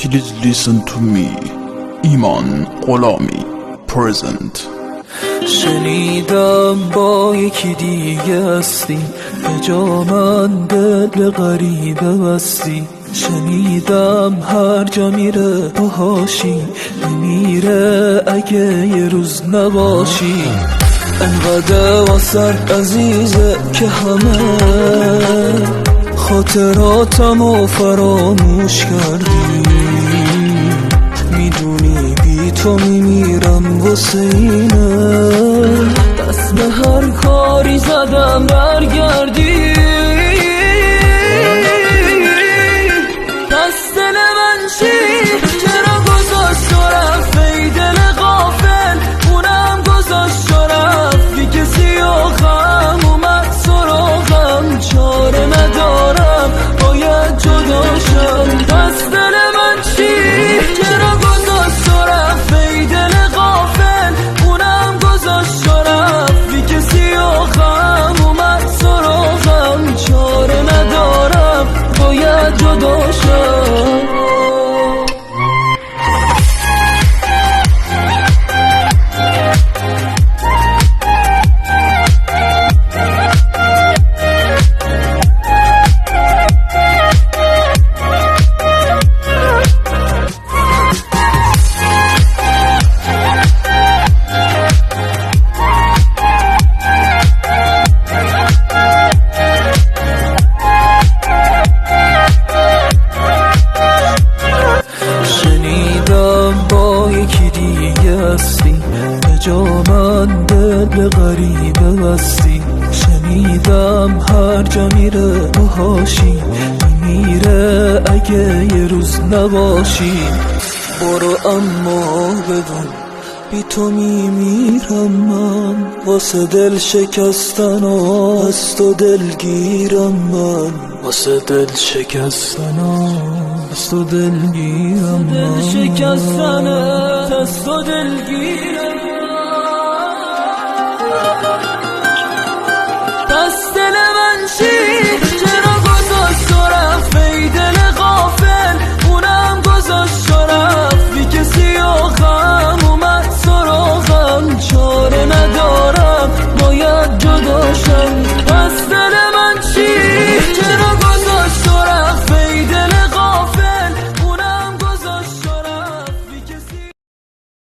Please listen to me. ایمان غلامی present. شنیدم با یکی دیگه هستی، به جا من دل غریبه بستی. شنیدم هر جا میره باهاشی، میمیره اگه یه روز نباشی. انقدر واسه عزیزه که همه خاطراتمو فراموش کردی. میدونی بی تو میمیرم واسه اینه، دست به هر کاری زدم برگردی. دست دل من چی؟ چرا گذاشت تو رفت ای دل غافل؟ اونم گذاشت تو رفت، کسی آخم اومد سراغم. چاره ندارم باید جدا شم. دست دل من چی؟ چرا گذاشت تو رفت ای دل غافل؟ اونم گذاشت تو رفت، کسی آخم اومد سراغم. چاره ندارم باید جدا شم. به جا من دل غریبه بستی. شنیدم هر جا میره باهاشی، میمیره اگه یه روز نباشی. برو اما بدون بی تو میمیرم من، واسه دل شکستن و از تو دلگیرم من. واسه دل شکستن و از تو دلگیرم من. دل شکستن از تو دلگیرم. دست دل من چی؟